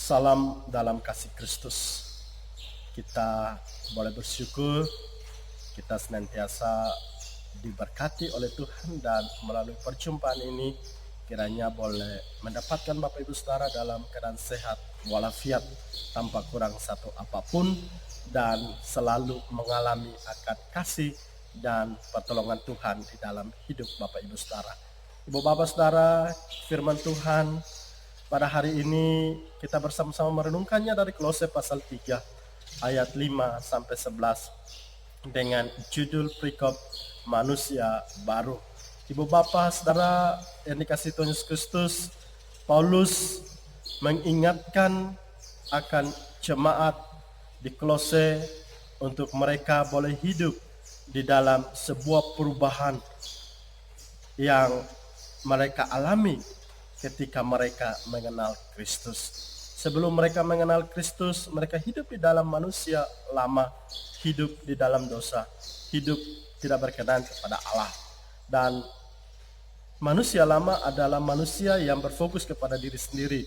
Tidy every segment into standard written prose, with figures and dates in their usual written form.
Salam dalam kasih Kristus. Kita boleh bersyukur, kita senantiasa diberkati oleh Tuhan, dan melalui perjumpaan ini kiranya boleh mendapatkan Bapak Ibu Saudara dalam keadaan sehat walafiat tanpa kurang satu apapun, dan selalu mengalami akan kasih dan pertolongan Tuhan di dalam hidup Bapak Ibu Saudara. Ibu Bapak Saudara, firman Tuhan pada hari ini kita bersama-sama merenungkannya dari Kolose pasal 3 ayat 5 sampai 11 dengan judul perikop manusia baru. Ibu Bapak Saudara yang dikasihi Tuhan Yesus Kristus, Paulus mengingatkan akan jemaat di Kolose untuk mereka boleh hidup di dalam sebuah perubahan yang mereka alami ketika mereka mengenal Kristus. Sebelum mereka mengenal Kristus, mereka hidup di dalam manusia lama, hidup di dalam dosa, hidup tidak berkenan kepada Allah. Dan manusia lama adalah manusia yang berfokus kepada diri sendiri,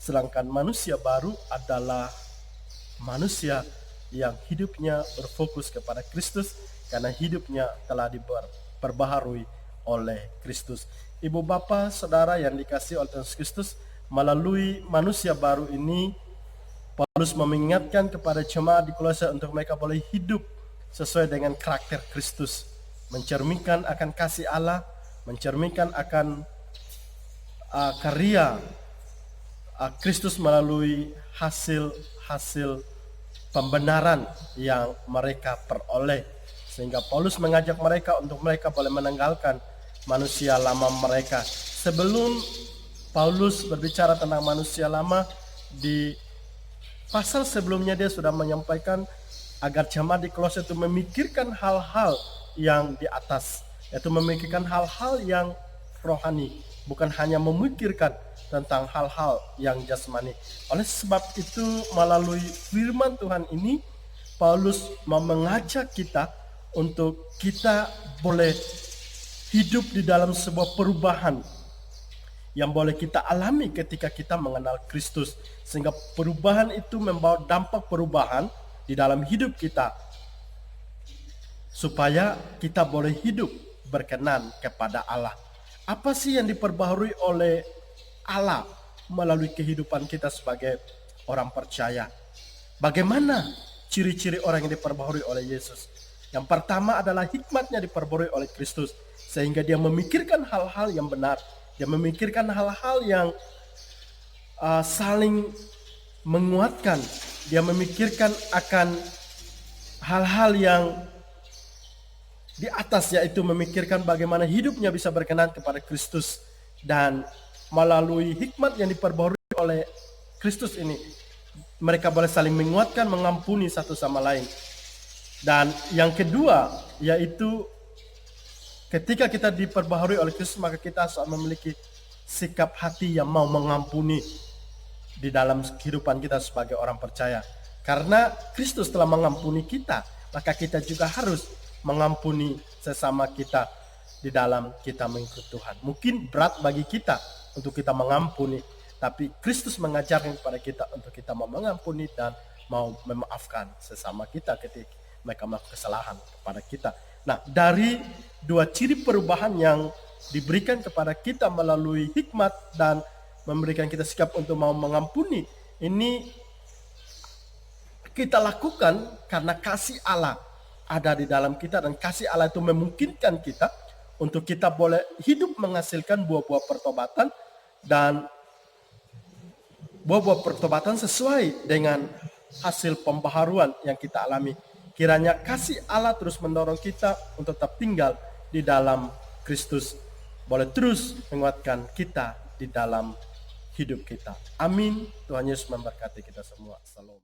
sedangkan manusia baru adalah manusia yang hidupnya berfokus kepada Kristus, karena hidupnya telah diperbaharui oleh Kristus. Ibu Bapak Saudara yang dikasihi oleh Tuhan Yesus Kristus, melalui manusia baru ini Paulus mengingatkan kepada jemaat di Kolose untuk mereka boleh hidup sesuai dengan karakter Kristus, mencerminkan akan kasih Allah, mencerminkan akan karya Kristus melalui hasil pembenaran yang mereka peroleh, sehingga Paulus mengajak mereka untuk mereka boleh menanggalkan manusia lama mereka. Sebelum Paulus berbicara tentang manusia lama, di pasal sebelumnya dia sudah menyampaikan agar jemaat di Kolose itu memikirkan hal-hal yang di atas, yaitu memikirkan hal-hal yang rohani, bukan hanya memikirkan tentang hal-hal yang jasmani. Oleh sebab itu, melalui firman Tuhan ini, Paulus mau mengajak kita untuk kita boleh hidup di dalam sebuah perubahan yang boleh kita alami ketika kita mengenal Kristus, sehingga perubahan itu membawa dampak perubahan di dalam hidup kita, supaya kita boleh hidup berkenan kepada Allah. Apa sih yang diperbaharui oleh Allah melalui kehidupan kita sebagai orang percaya? Bagaimana ciri-ciri orang yang diperbaharui oleh Yesus? Yang pertama adalah hikmatnya diperbaharui oleh Kristus, sehingga dia memikirkan hal-hal yang benar, dia memikirkan hal-hal yang saling menguatkan, dia memikirkan akan hal-hal yang di atas, yaitu memikirkan bagaimana hidupnya bisa berkenan kepada Kristus. Dan melalui hikmat yang diperbaharui oleh Kristus ini, mereka boleh saling menguatkan, mengampuni satu sama lain. Dan yang kedua, yaitu ketika kita diperbaharui oleh Kristus, maka kita harus memiliki sikap hati yang mau mengampuni di dalam kehidupan kita sebagai orang percaya. Karena Kristus telah mengampuni kita, maka kita juga harus mengampuni sesama kita di dalam kita mengikut Tuhan. Mungkin berat bagi kita untuk kita mengampuni, tapi Kristus mengajarkan kepada kita untuk kita mau mengampuni dan mau memaafkan sesama kita ketika mereka melakukan kesalahan kepada kita. Nah, dari dua ciri perubahan yang diberikan kepada kita melalui hikmat dan memberikan kita sikap untuk mau mengampuni, ini kita lakukan karena kasih Allah ada di dalam kita, dan kasih Allah itu memungkinkan kita untuk kita boleh hidup menghasilkan buah-buah pertobatan, dan buah-buah pertobatan sesuai dengan hasil pembaharuan yang kita alami. Kiranya kasih Allah terus mendorong kita untuk tetap tinggal di dalam Kristus, boleh terus menguatkan kita di dalam hidup kita. Amin. Tuhan Yesus memberkati kita semua. Salam.